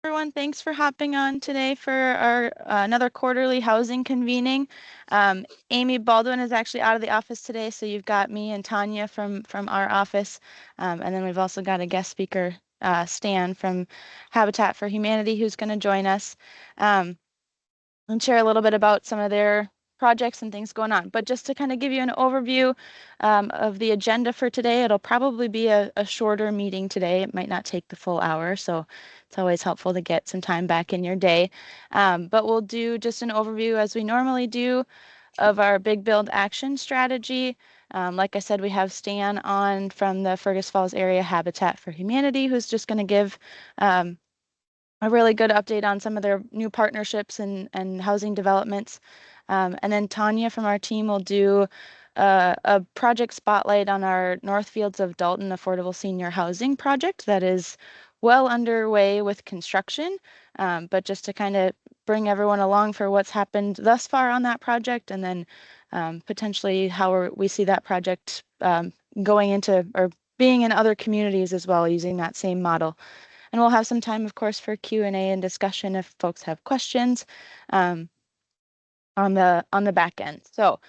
Everyone, thanks for hopping on today for our another quarterly housing convening. Amy Baldwin is actually out of the office today, so you've got me and Tanya from our office, and then we've also got a guest speaker, Stan from Habitat for Humanity, who's going to join us and share a little bit about some of their projects and things going on. But just to kind of give you an overview of the agenda for today, it'll probably be a shorter meeting today. It might not take the full hour, so it's always helpful to get some time back in your day. But we'll do just an overview as we normally do of our Big Build Action strategy. Like I said, we have Stan on from the Fergus Falls Area Habitat for Humanity, who's just going to give a really good update on some of their new partnerships and housing developments. And then Tanya from our team will do a project spotlight on our North Fields of Dalton Affordable Senior Housing project that is well underway with construction, but just to kind of bring everyone along for what's happened thus far on that project, and then potentially how we see that project going into or being in other communities as well using that same model. And we'll have some time, of course, for Q&A and discussion if folks have questions on the back end. So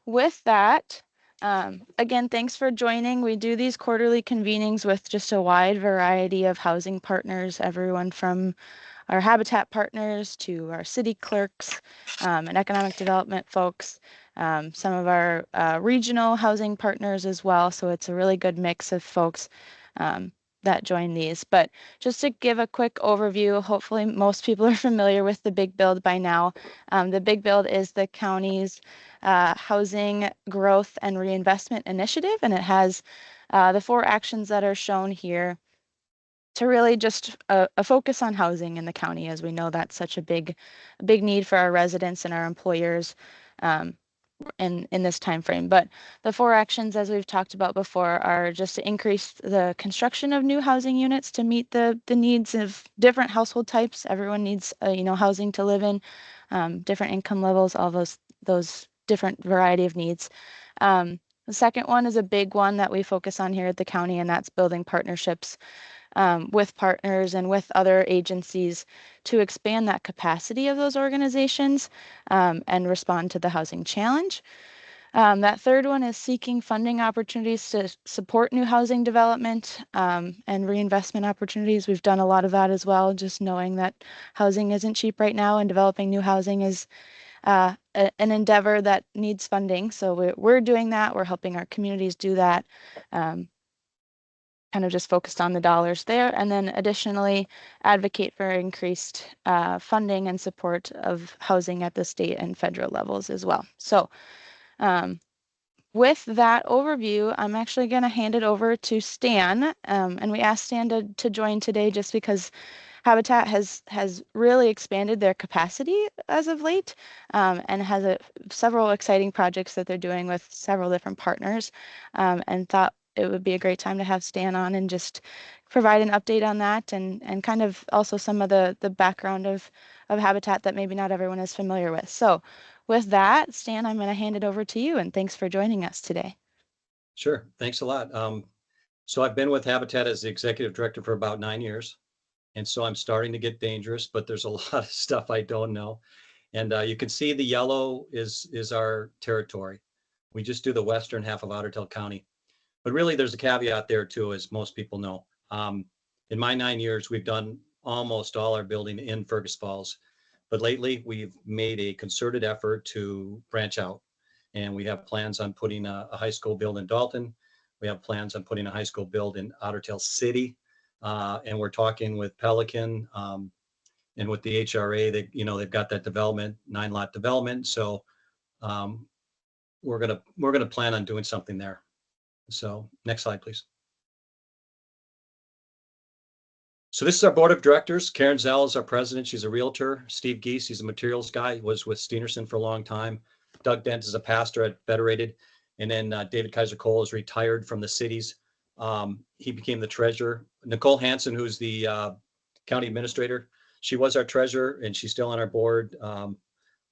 with that, again, thanks for joining. We do these quarterly convenings with just a wide variety of housing partners, everyone from our Habitat partners to our city clerks and economic development folks, some of our regional housing partners as well. So it's a really good mix of folks that join these. But just to give a quick overview, hopefully most people are familiar with the Big Build by now. The Big Build is the county's housing growth and reinvestment initiative, and it has the 4 actions that are shown here to really just a focus on housing in the county, as we know that's such a big need for our residents and our employers in this time frame. But the 4 actions, as we've talked about before, are just to increase the construction of new housing units to meet the needs of different household types. Everyone needs housing to live in, different income levels, all those different variety of needs. The second one is a big one that we focus on here at the county, and that's building partnerships with partners and with other agencies to expand that capacity of those organizations and respond to the housing challenge. That third one is seeking funding opportunities to support new housing development and reinvestment opportunities. We've done a lot of that as well, just knowing that housing isn't cheap right now and developing new housing is an endeavor that needs funding. So we're doing that. We're helping our communities do that. Kind of just focused on the dollars there. And then additionally, advocate for increased funding and support of housing at the state and federal levels as well. So with that overview, I'm actually going to hand it over to Stan. And we asked Stan to join today just because Habitat has really expanded their capacity as of late and has several exciting projects that they're doing with several different partners and thought it would be a great time to have Stan on and just provide an update on that and kind of also some of the background of Habitat that maybe not everyone is familiar with. So with that, Stan, I'm going to hand it over to you, and thanks for joining us today. Sure. Thanks a lot. So I've been with Habitat as the executive director for about 9 years. And so I'm starting to get dangerous, but there's a lot of stuff I don't know. And you can see the yellow is our territory. We just do the western half of Ottertail County. But really, there's a caveat there too, as most people know. In my 9 years, we've done almost all our building in Fergus Falls. But lately, we've made a concerted effort to branch out. And we have plans on putting a high school build in Dalton. We have plans on putting a high school build in Ottertail City. And we're talking with Pelican and with the HRA. They've got that development, 9-lot development. So we're gonna plan on doing something there. So next slide, please. So this is our board of directors. Karen Zell is our president. She's a realtor. Steve Geese, he's a materials guy. He was with Steenerson for a long time. Doug Dent is a pastor at Federated. And then David Kaiser Cole is retired from the cities. He became the treasurer. Nicole Hansen, who's the county administrator, she was our treasurer and she's still on our board.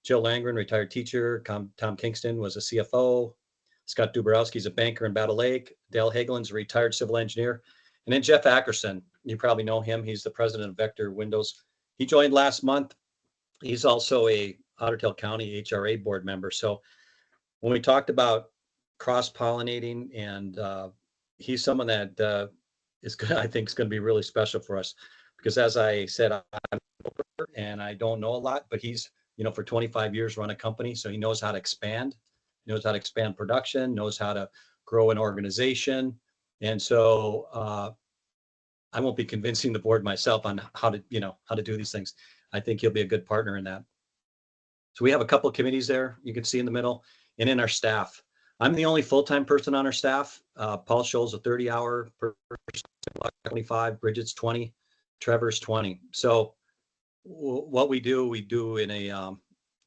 Jill Langren, retired teacher. Tom Kingston was a CFO. Scott Dubrowski's a banker in Battle Lake. Dale Hagelin's a retired civil engineer. And then Jeff Ackerson, you probably know him. He's the president of Vector Windows He joined last month. He's also a Ottertail County HRA board member. So when we talked about cross-pollinating, and he's someone that is good, I think is going to be really special for us, because as I said, I'm and I don't know a lot, but he's, for 25 years run a company, so he knows how to expand, production, knows how to grow an organization. And so I won't be convincing the board myself on how to do these things. I think he'll be a good partner in that. So we have a couple of committees there, you can see in the middle, and in our staff. I'm the only full-time person on our staff. Paul Scholl's a 30-hour person, 25, Bridget's 20, Trevor's 20. So what we do in a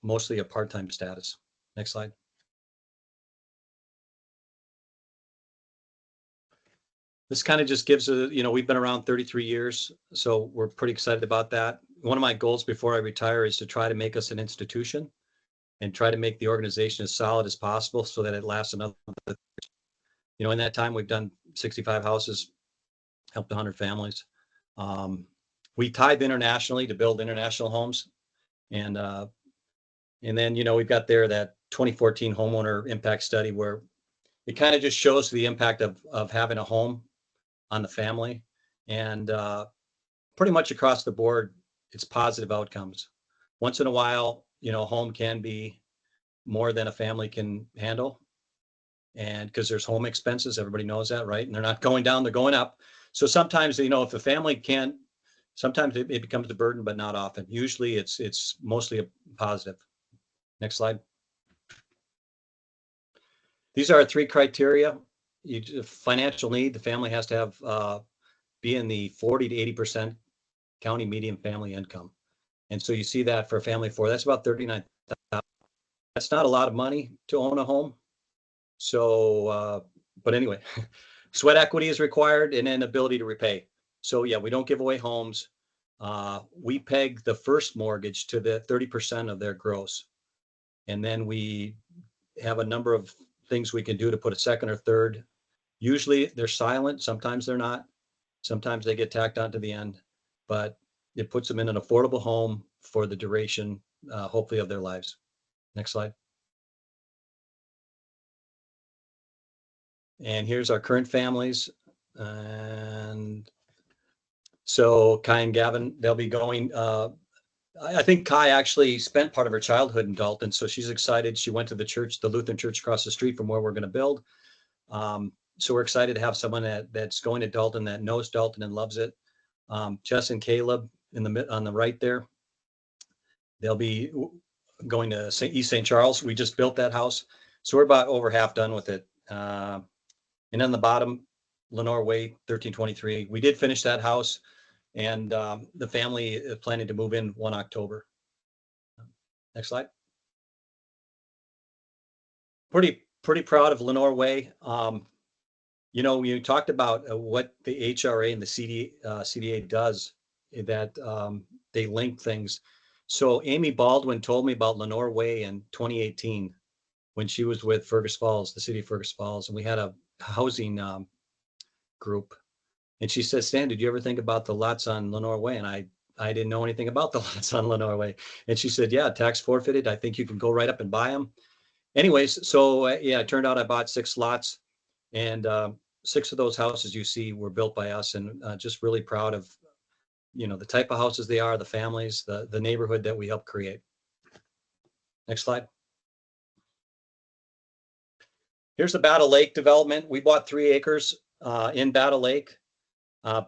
mostly a part-time status. Next slide. This kind of just gives we've been around 33 years, so we're pretty excited about that. One of my goals before I retire is to try to make us an institution and try to make the organization as solid as possible so that it lasts another, in that time we've done 65 houses, helped 100 families. We tithe internationally to build international homes. And then, we've got there that 2014 homeowner impact study where it kind of just shows the impact of having a home on the family. And pretty much across the board, it's positive outcomes. Once in a while, a home can be more than a family can handle. And because there's home expenses, everybody knows that, right? And they're not going down, they're going up. So sometimes, if a family can't, sometimes it becomes a burden, but not often. Usually it's mostly a positive. Next slide. These are our 3 criteria. Financial need, the family has to have be in the 40 to 80% county median family income. And so you see that for a family of 4, that's about $39,000. That's not a lot of money to own a home. So, but anyway, sweat equity is required, and then ability to repay. So yeah, we don't give away homes. We peg the first mortgage to the 30% of their gross. And then we have a number of things we can do to put a second or third. Usually they're silent, sometimes they're not. Sometimes they get tacked onto the end, but it puts them in an affordable home for the duration, hopefully, of their lives. Next slide. And here's our current families. And so Kai and Gavin, they'll be going, I think Kai actually spent part of her childhood in Dalton, so she's excited. She went to the church, the Lutheran church across the street from where we're going to build. So we're excited to have someone that's going to Dalton, that knows Dalton and loves it. Jess and Caleb on the right there. They'll be going to East St. Charles. We just built that house, so we're about over half done with it. And on the bottom, Lenore Way, 1323. We did finish that house, and the family is planning to move in 1 October. Next slide. Pretty proud of Lenore Way. You talked about what the HRA and the CDA does, that they link things. So Amy Baldwin told me about Lenore Way in 2018 when she was with Fergus Falls, the city of Fergus Falls, and we had a housing group. And she says, Stan, did you ever think about the lots on Lenore Way? And I didn't know anything about the lots on Lenore Way. And she said, yeah, tax forfeited. I think you can go right up and buy them. Anyways, so yeah, it turned out I bought 6 lots, and 6 of those houses you see were built by us, and just really proud of, the type of houses they are, the families, the neighborhood that we help create. Next slide. Here's the Battle Lake development. We bought 3 acres in Battle Lake.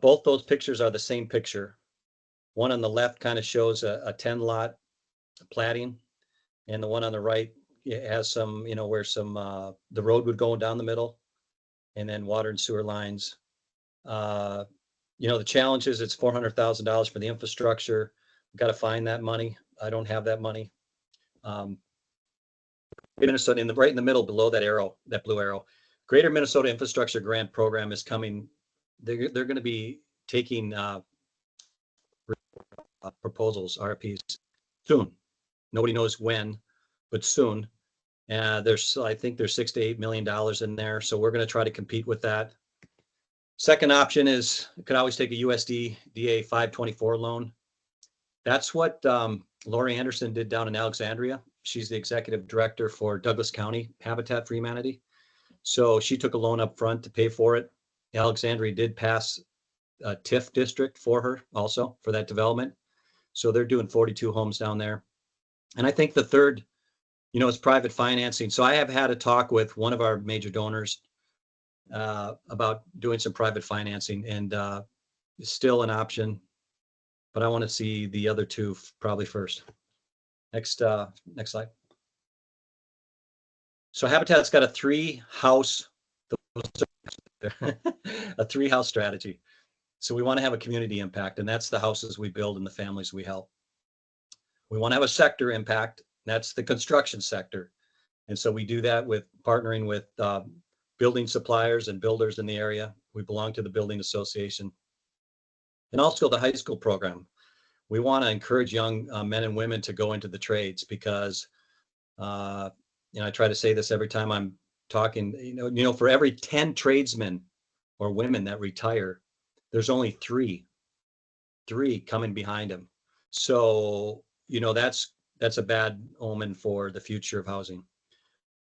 Both those pictures are the same picture. One on the left kind of shows a 10-lot platting, and the one on the right has some, where some the road would go down the middle, and then water and sewer lines. The challenge is it's $400,000 for the infrastructure. We've got to find that money. I don't have that money. Minnesota, right in the middle below that arrow, that blue arrow, Greater Minnesota Infrastructure Grant Program is coming. They're going to be taking proposals, RFPs, soon. Nobody knows when, but soon. I think there's $6 to $8 million in there, so we're going to try to compete with that. Second option is you could always take a USDA 524 loan. That's what Lori Anderson did down in Alexandria. She's the executive director for Douglas County Habitat for Humanity. So she took a loan up front to pay for it. Alexandria did pass a TIF district for her also for that development. So they're doing 42 homes down there. And I think the third, is private financing. So I have had a talk with one of our major donors about doing some private financing, and it's still an option, but I want to see the other two probably first. Next slide. So Habitat's got a three house strategy. So we want to have a community impact, and that's the houses we build and the families we help. We want to have a sector impact, that's the construction sector. And so we do that with partnering with building suppliers and builders in the area. We belong to the Building Association. And also the high school program. We want to encourage young men and women to go into the trades because, I try to say this every time I'm talking, for every 10 tradesmen or women that retire, there's only three coming behind them. So, that's a bad omen for the future of housing.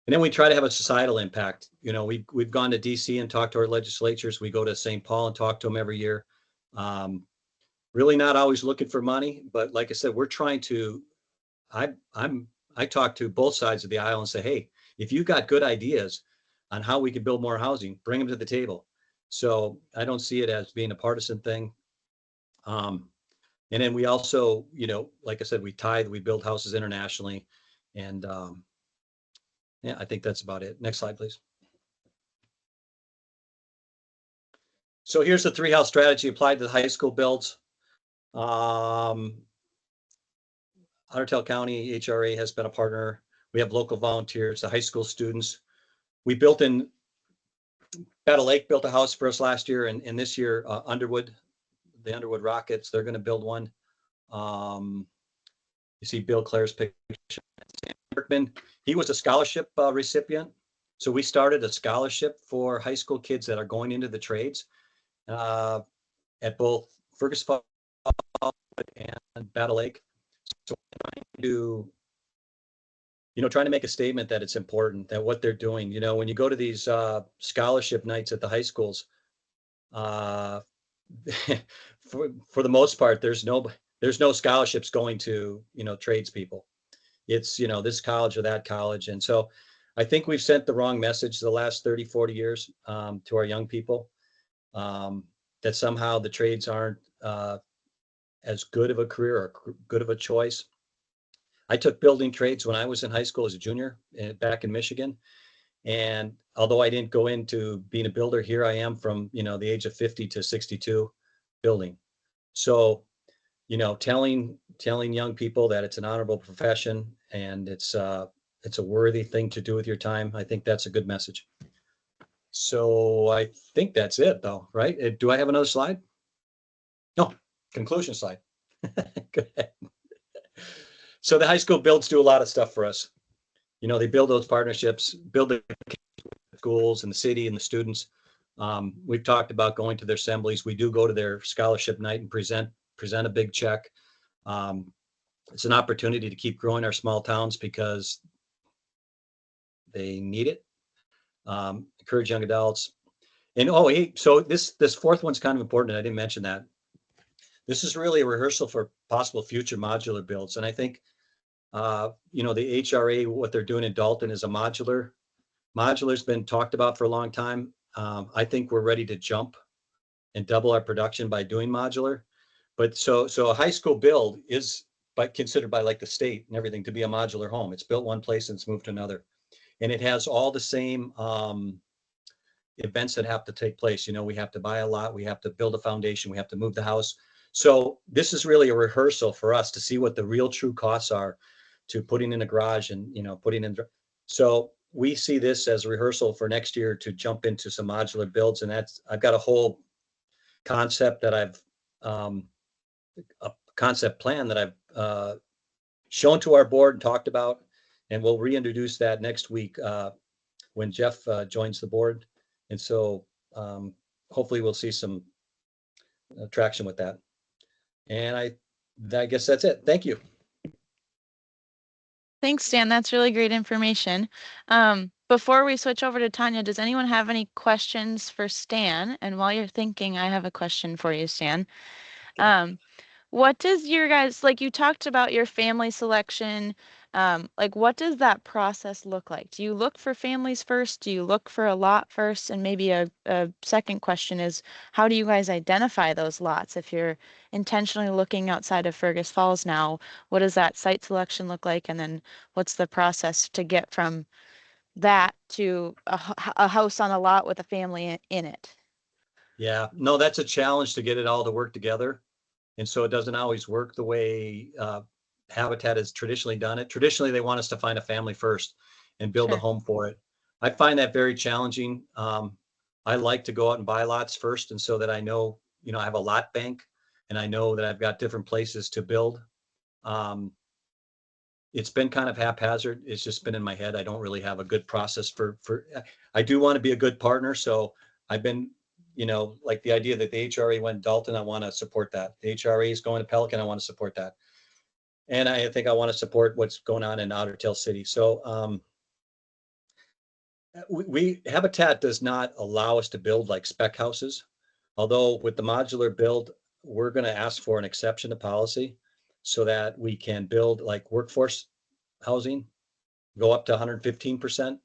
And then we try to have a societal impact. We've gone to DC and talked to our legislatures. We go to St. Paul and talk to them every year. Really not always looking for money, but like I said, we're trying to, I talk to both sides of the aisle and say, hey, if you got good ideas on how we can build more housing, bring them to the table. So I don't see it as being a partisan thing. And then we also, like I said, we build houses internationally. And yeah, I think that's about it. Next slide, please. So here's the three house strategy applied to the high school builds. Otter County HRA has been a partner. We have local volunteers, the high school students. We built in Battle Lake, built a house for us last year, and this year Underwood, the Underwood Rockets, they're going to build one. You see Bill Clare's picture. Berkman, he was a scholarship recipient. So we started a scholarship for high school kids that are going into the trades at both Fergus Falls and Battle Lake. So trying to make a statement that it's important, that what they're doing, when you go to these scholarship nights at the high schools, for the most part, there's no scholarships going to, tradespeople. It's, this college or that college. And so I think we've sent the wrong message the last 30, 40 years to our young people, that somehow the trades aren't as good of a career or good of a choice. I took building trades when I was in high school as a junior back in Michigan. And although I didn't go into being a builder, here I am from, the age of 50 to 62 building. So, telling young people that it's an honorable profession and it's a worthy thing to do with your time, I think that's a good message. So I think that's it though, right? Do I have another slide? No, conclusion slide. Go ahead. So the high school builds do a lot of stuff for us. They build those partnerships, build the schools and the city and the students. We've talked about going to their assemblies. We do go to their scholarship night and present a big check. It's an opportunity to keep growing our small towns because they need it. Encourage young adults. And so this fourth one's kind of important. I didn't mention that. This is really a rehearsal for possible future modular builds. And I think, the HRA, what they're doing in Dalton is a modular. Modular's been talked about for a long time. I think we're ready to jump and double our production by doing modular. But so a high school build is considered by like the state and everything to be a modular home. It's built one place and it's moved to another. And it has all the same events that have to take place. We have to buy a lot, we have to build a foundation, we have to move the house. So this is really a rehearsal for us to see what the real true costs are to putting in a garage and, putting in. So we see this as a rehearsal for next year to jump into some modular builds. And I've got a whole concept that a concept plan that I've shown to our board and talked about, and we'll reintroduce that next week when Jeff joins the board. And so hopefully we'll see some traction with that. And I I guess that's it. Thank you. Thanks, Stan. That's really great information. Before we switch over to Tanya, does anyone have any questions for Stan? And while you're thinking, I have a question for you, Stan. Um, what does your guys, like you talked about your family selection, like what does that process look like? Do you look for families first? Do you look for a lot first? And maybe a second question is, how do you guys identify those lots? If you're intentionally looking outside of Fergus Falls now, what does that site selection look like? And then what's the process to get from that to a house on a lot with a family in it? Yeah, no, that's a challenge to get it all to work together. And so it doesn't always work the way Habitat has traditionally done it. Traditionally, they want us to find a family first and build a Sure. home for it. I find that very challenging. I like to go out and buy lots first, and so that I know, I have a lot bank, and I know that I've got different places to build. Um, it's been kind of haphazard. It's just been in my head. I don't really have a good process for. I do want to be a good partner, so I've been, like the idea that the HRA went Dalton, I want to support that. The HRA is going to Pelican, I want to support that, and I think I want to support what's going on in Otter Tail City. So we Habitat does not allow us to build like spec houses, although with the modular build, we're going to ask for an exception to policy so that we can build like workforce housing, go up to 115%,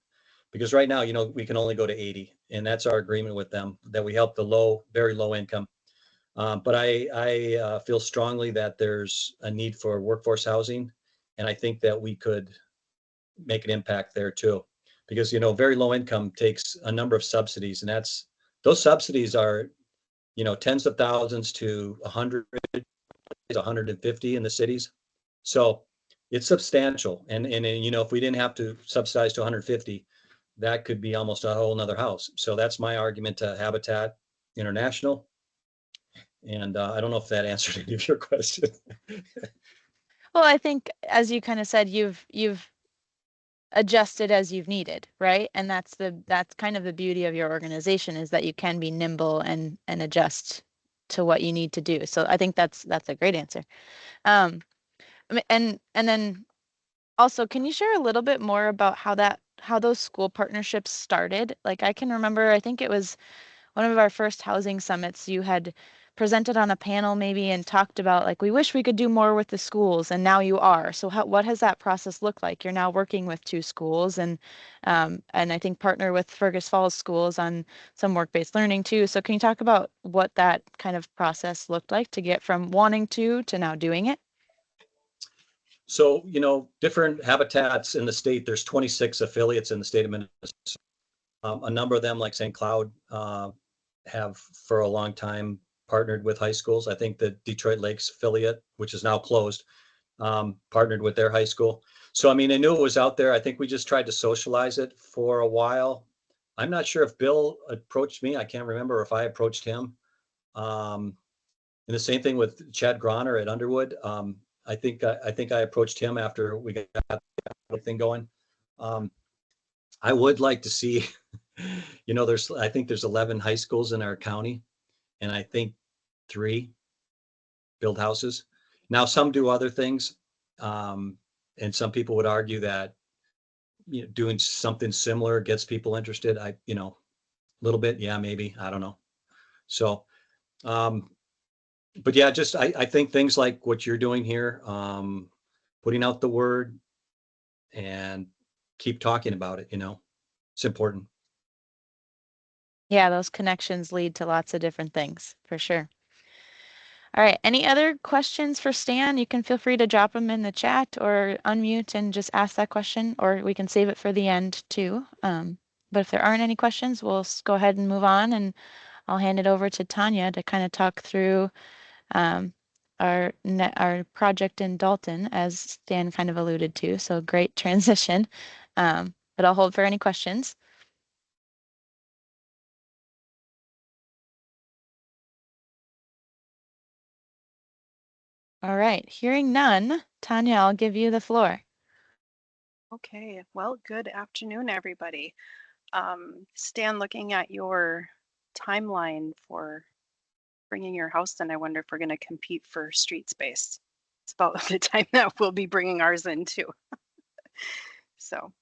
because right now, we can only go to 80, and that's our agreement with them, that we help the very low income. But I feel strongly that there's a need for workforce housing, and I think that we could make an impact there too, because very low income takes a number of subsidies, and those subsidies are tens of thousands to 100, 150 in the cities. So it's substantial, and if we didn't have to subsidize to 150, that could be almost a whole nother house. So that's my argument to Habitat International. And I don't know if that answered any of your questions. Well, I think as you kind of said, you've adjusted as you've needed, right? And that's kind of the beauty of your organization, is that you can be nimble and adjust to what you need to do. So I think that's a great answer. And then also, can you share a little bit more about how those school partnerships started? Like I can remember, I think it was one of our first housing summits, you had presented on a panel maybe and talked about like, we wish we could do more with the schools, and now you are. So what has that process looked like? You're now working with 2 schools and I think partner with Fergus Falls schools on some work-based learning too. So can you talk about what that kind of process looked like to get from wanting to now doing it? So, different habitats in the state, there's 26 affiliates in the state of Minnesota. A number of them, like St. Cloud, have for a long time partnered with high schools. I think the Detroit Lakes affiliate, which is now closed, partnered with their high school. So, I mean, I knew it was out there. I think we just tried to socialize it for a while. I'm not sure if Bill approached me. I can't remember if I approached him. And the same thing with Chad Groner at Underwood. I think I approached him after we got the thing going. I would like to see, I think there's 11 high schools in our county, and I think 3 build houses. Now, some do other things, and some people would argue that doing something similar gets people interested. A little bit, yeah, maybe, I don't know. So, but yeah, just I think things like what you're doing here, putting out the word and keep talking about it, it's important. Yeah, those connections lead to lots of different things, for sure. All right, any other questions for Stan? You can feel free to drop them in the chat or unmute and just ask that question, or we can save it for the end too. But if there aren't any questions, we'll go ahead and move on, and I'll hand it over to Tanya to kind of talk through our project in Dalton, as Stan kind of alluded to. So great transition. But I'll hold for any questions. All right, hearing none, Tanya, I'll give you the floor. Okay, well, good afternoon, everybody. Stan, looking at your timeline for bringing your house in, I wonder if we're going to compete for street space. it's about the time that we'll be bringing ours in too. So,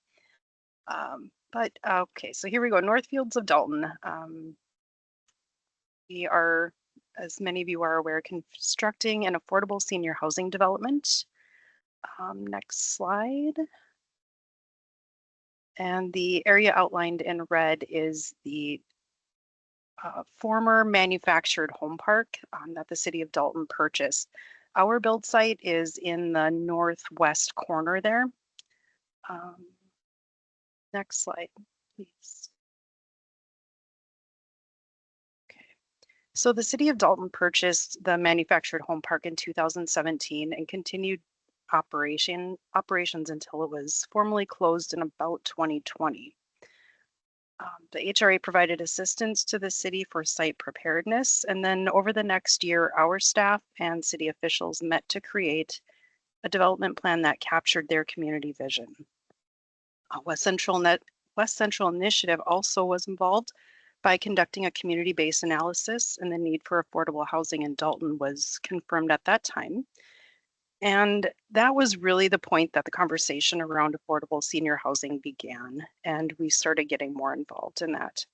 but okay, so here we go. North Fields of Dalton. We are, as many of you are aware, constructing an affordable senior housing development. Next slide. And the area outlined in red is the former manufactured home park that the city of Dalton purchased. Our build site is in the northwest corner there. Next slide, please. Okay. So the city of Dalton purchased the manufactured home park in 2017 and continued operations until it was formally closed in about 2020. The HRA provided assistance to the city for site preparedness, and then over the next year, our staff and city officials met to create a development plan that captured their community vision. West Central Initiative also was involved by conducting a community-based analysis, and the need for affordable housing in Dalton was confirmed at that time. And that was really the point that the conversation around affordable senior housing began, and we started getting more involved in that.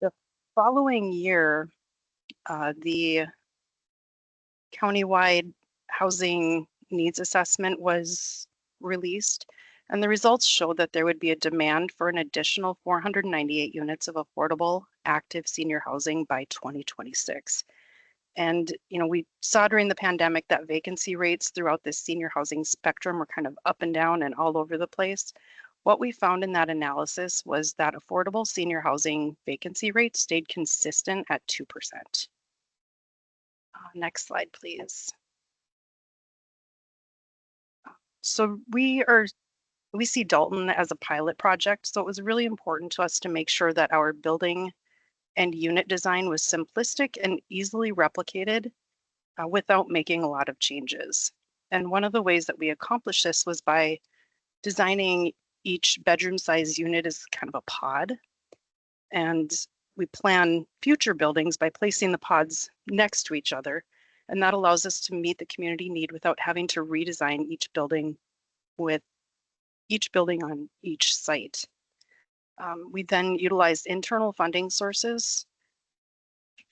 The following year, the countywide housing needs assessment was released, and the results showed that there would be a demand for an additional 498 units of affordable active senior housing by 2026. And, you know, we saw during the pandemic that vacancy rates throughout the senior housing spectrum were kind of up and down and all over the place. What we found in that analysis was that affordable senior housing vacancy rate stayed consistent at 2%. Next slide, please. So we see Dalton as a pilot project. So it was really important to us to make sure that our building and unit design was simplistic and easily replicated without making a lot of changes. And one of the ways that we accomplished this was by designing each bedroom size unit as kind of a pod. And we plan future buildings by placing the pods next to each other. And that allows us to meet the community need without having to redesign each building with each building on each site. We then utilized internal funding sources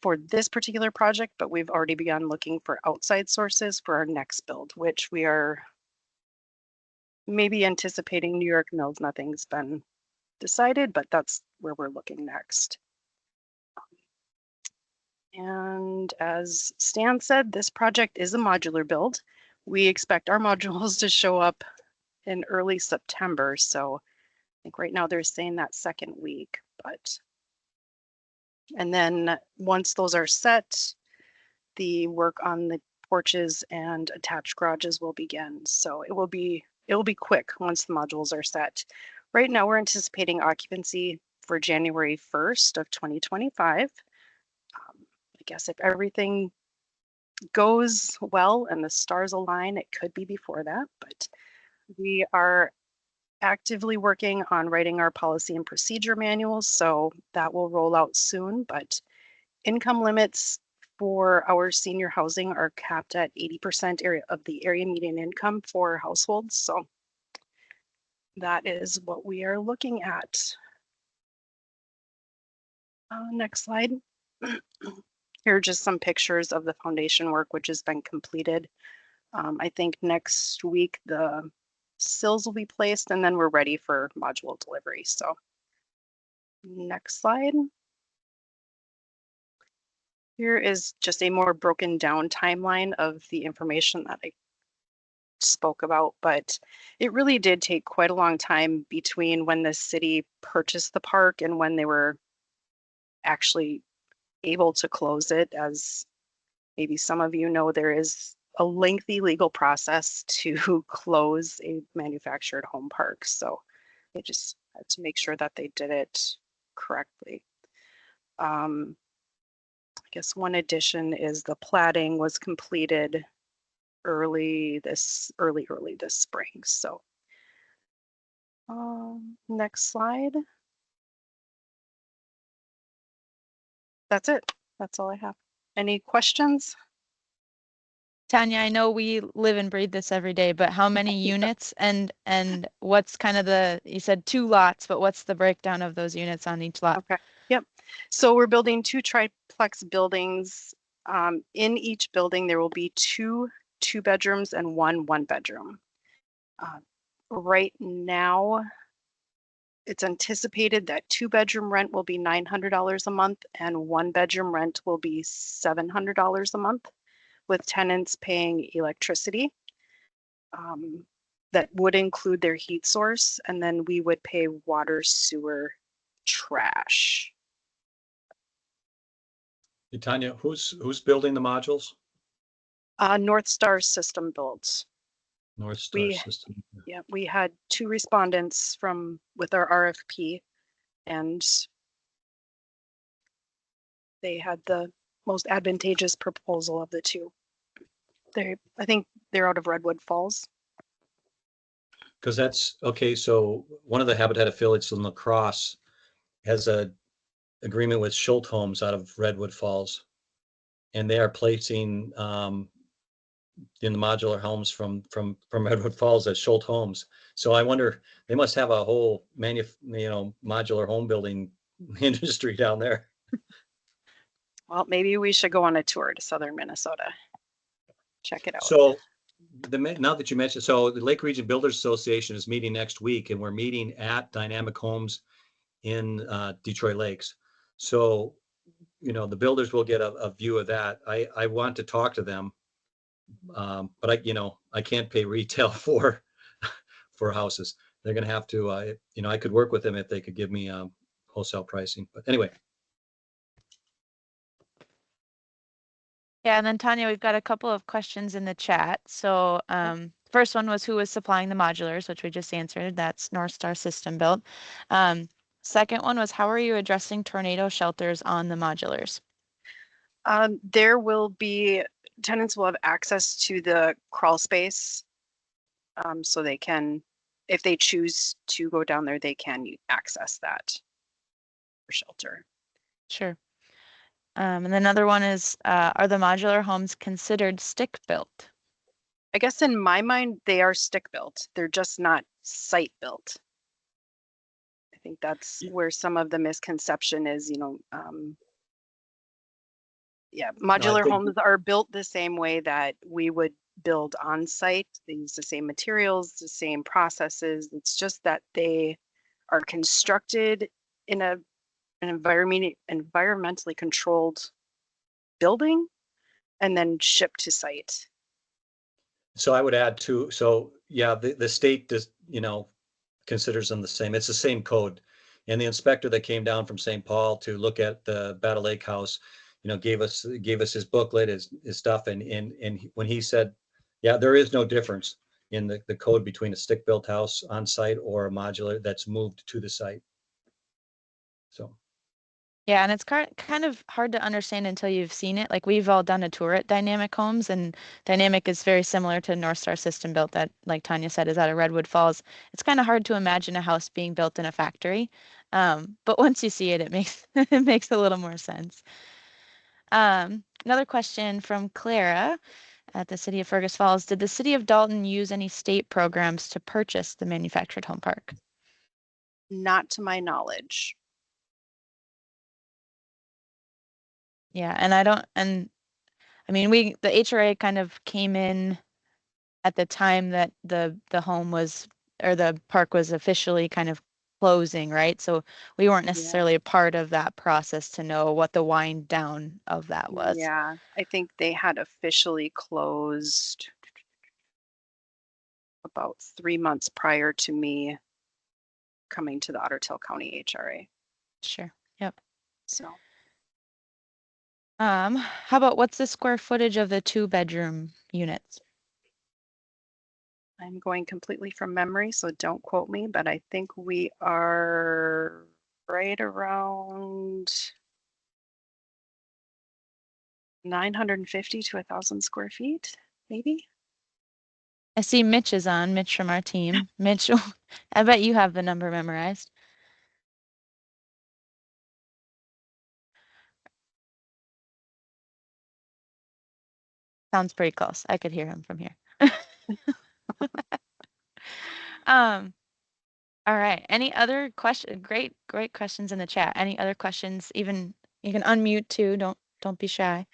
for this particular project, but we've already begun looking for outside sources for our next build, which we are maybe anticipating New York Mills. Nothing's been decided, but that's where we're looking next. And as Stan said, this project is a modular build. We expect our modules to show up in early September. So I think right now they're saying that second week, and then once those are set, the work on the porches and attached garages will begin. So it will be quick once the modules are set. Right now we're anticipating occupancy for January 1st of 2025. I guess if everything goes well and the stars align, it could be before that, but we are actively working on writing our policy and procedure manuals, so that will roll out soon. But income limits for our senior housing are capped at 80% of the area median income for households. So that is what we are looking at. Next slide. Here are just some pictures of the foundation work, which has been completed. I think next week the sills will be placed and then we're ready for module delivery. So next slide. Here is just a more broken down timeline of the information that I spoke about, but it really did take quite a long time between when the city purchased the park and when they were actually able to close it. As maybe some of you know, there is a lengthy legal process to close a manufactured home park. So they just had to make sure that they did it correctly. I guess one addition is the platting was completed early this spring. So next slide. That's it. That's all I have. Any questions? Tanya, I know we live and breathe this every day, but how many units and what's kind of you said 2 lots, but what's the breakdown of those units on each lot? Okay. Yep. So we're building 2 triplex buildings. In each building, there will be 2 2-bedrooms and 1 1-bedroom. Right now, it's anticipated that 2-bedroom rent will be $900 a month and 1-bedroom rent will be $700 a month, with tenants paying electricity. That would include their heat source, and then we would pay water, sewer, trash. Hey, Tanya, who's building the modules? North Star System builds. North Star System. Yeah, we had 2 respondents with our RFP, and they had the most advantageous proposal of the 2. I think they're out of Redwood Falls. Because that's okay. So one of the Habitat affiliates in La Crosse has a agreement with Schultz Homes out of Redwood Falls, and they are placing in the modular homes from Redwood Falls at Schultz Homes. So I wonder, they must have a whole modular home building industry down there. Well, maybe we should go on a tour to southern Minnesota. Check it out. So now that you mentioned, so the Lake Region Builders Association is meeting next week, and we're meeting at Dynamic Homes in Detroit Lakes. So, the builders will get a view of that. I want to talk to them, but I can't pay retail for houses. They're going to have to, I could work with them if they could give me wholesale pricing. But anyway. Yeah, and then Tanya, we've got a couple of questions in the chat. So first one was who was supplying the modulars, which we just answered. That's North Star System Built. Second one was how are you addressing tornado shelters on the modulars? Tenants will have access to the crawl space, so they can, if they choose to go down there, they can access that for shelter. Sure. And then another one is, are the modular homes considered stick built? I guess in my mind, they are stick built. They're just not site built. I think that's where some of the misconception is, modular homes are built the same way that we would build on site. They use the same materials, the same processes. It's just that they are constructed in an environmentally controlled building and then shipped to site. So I would add too, so yeah, the state does, considers them the same. It's the same code. And the inspector that came down from St. Paul to look at the Battle Lake house, gave us his booklet, his stuff. And when he said, yeah, there is no difference in the code between a stick built house on site or a modular that's moved to the site. So. Yeah, and it's kind of hard to understand until you've seen it. Like we've all done a tour at Dynamic Homes, and Dynamic is very similar to North Star System Built that, like Tanya said, is out of Redwood Falls. It's kind of hard to imagine a house being built in a factory, but once you see it, it makes it makes a little more sense. Another question from Clara at the City of Fergus Falls. Did the City of Dalton use any state programs to purchase the manufactured home park? Not to my knowledge. Yeah, and I mean, the HRA kind of came in at the time that the home was, or the park was officially kind of closing, right? So we weren't necessarily a part of that process to know what the wind down of that was. Yeah, I think they had officially closed about 3 months prior to me coming to the Ottertail County HRA. Sure. Yep. So. How about what's the square footage of the 2-bedroom units? I'm going completely from memory, so don't quote me, but I think we are right around 950 to 1,000 square feet, maybe. I see Mitch is on, Mitch from our team. Mitch, I bet you have the number memorized. Sounds pretty close. I could hear him from here. All right. Any other question? Great questions in the chat. Any other questions? Even you can unmute too. Don't be shy.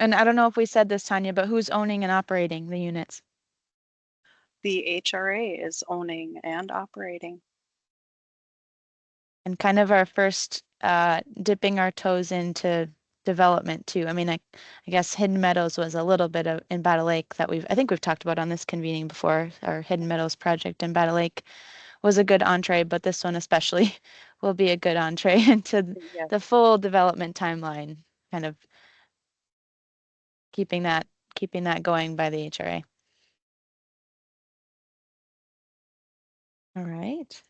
And I don't know if we said this, Tanya, but who's owning and operating the units? The HRA is owning and operating. And kind of our first dipping our toes into development too. I mean, I guess Hidden Meadows was a little bit of in Battle Lake that I think we've talked about on this convening before. Our Hidden Meadows project in Battle Lake was a good entree, but this one especially will be a good entree into Yes. the full development timeline, kind of keeping that going by the HRA. All right.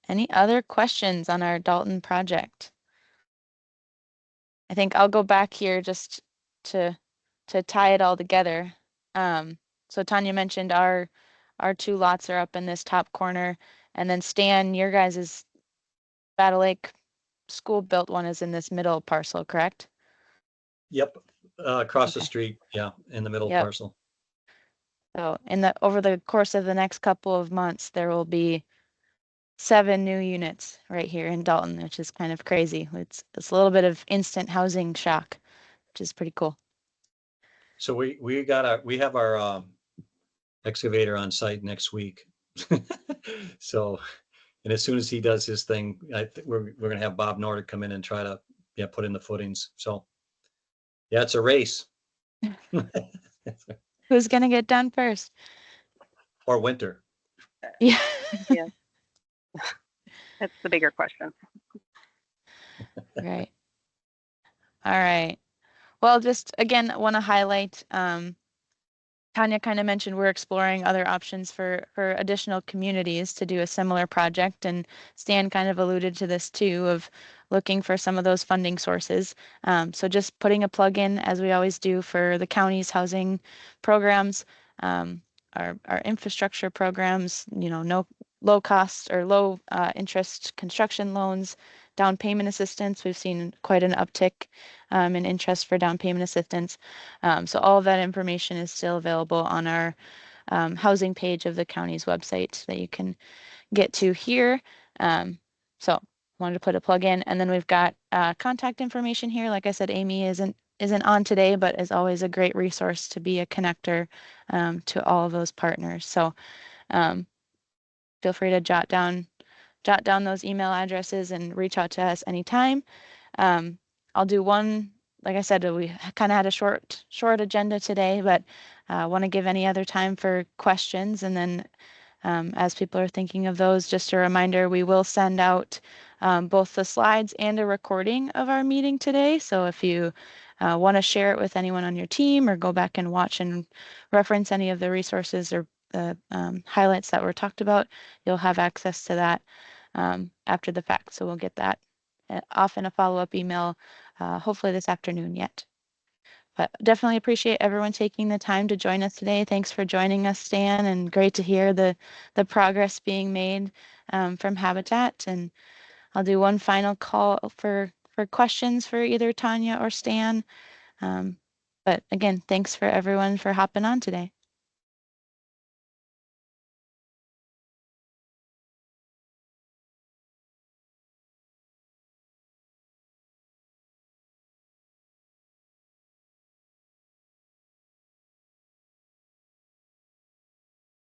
Any other questions on our Dalton project? I think I'll go back here just to tie it all together. So Tanya mentioned our 2 lots are up in this top corner, and then Stan, your guys' Battle Lake school built one is in this middle parcel, correct? Yep, across the Okay. street, yeah, in the middle Yep. parcel. So over the course of the next couple of months, there will be 7 new units right here in Dalton, which is kind of crazy. It's a little bit of instant housing shock, which is pretty cool. So we have our excavator on site next week. So, and as soon as he does his thing, we're gonna have Bob Nordic come in and try to put in the footings. So yeah, it's a race. Who's gonna get done first? Or winter. Yeah. Yeah. That's the bigger question. Right. All right. Well, just again, want to highlight, Tanya kind of mentioned we're exploring other options for additional communities to do a similar project, and Stan kind of alluded to this too, of looking for some of those funding sources. So just putting a plug in, as we always do, for the county's housing programs, our infrastructure programs, no low cost or low interest construction loans, down payment assistance. We've seen quite an uptick in interest for down payment assistance. So all of that information is still available on our housing page of the county's website that you can get to here. So wanted to put a plug in, and then we've got contact information here. Like I said, Amy isn't on today, but is always a great resource to be a connector to all of those partners. So feel free to jot down those email addresses and reach out to us anytime. I'll do one, like I said, we kind of had a short agenda today, but want to give any other time for questions. And then as people are thinking of those, just a reminder, we will send out both the slides and a recording of our meeting today. So if you want to share it with anyone on your team or go back and watch and reference any of the resources or the highlights that were talked about, you'll have access to that after the fact. So we'll get that off in a follow-up email, hopefully this afternoon yet. But definitely appreciate everyone taking the time to join us today. Thanks for joining us, Stan, and great to hear the progress being made from Habitat. And I'll do one final call for questions for either Tanya or Stan. But again, thanks for everyone for hopping on today.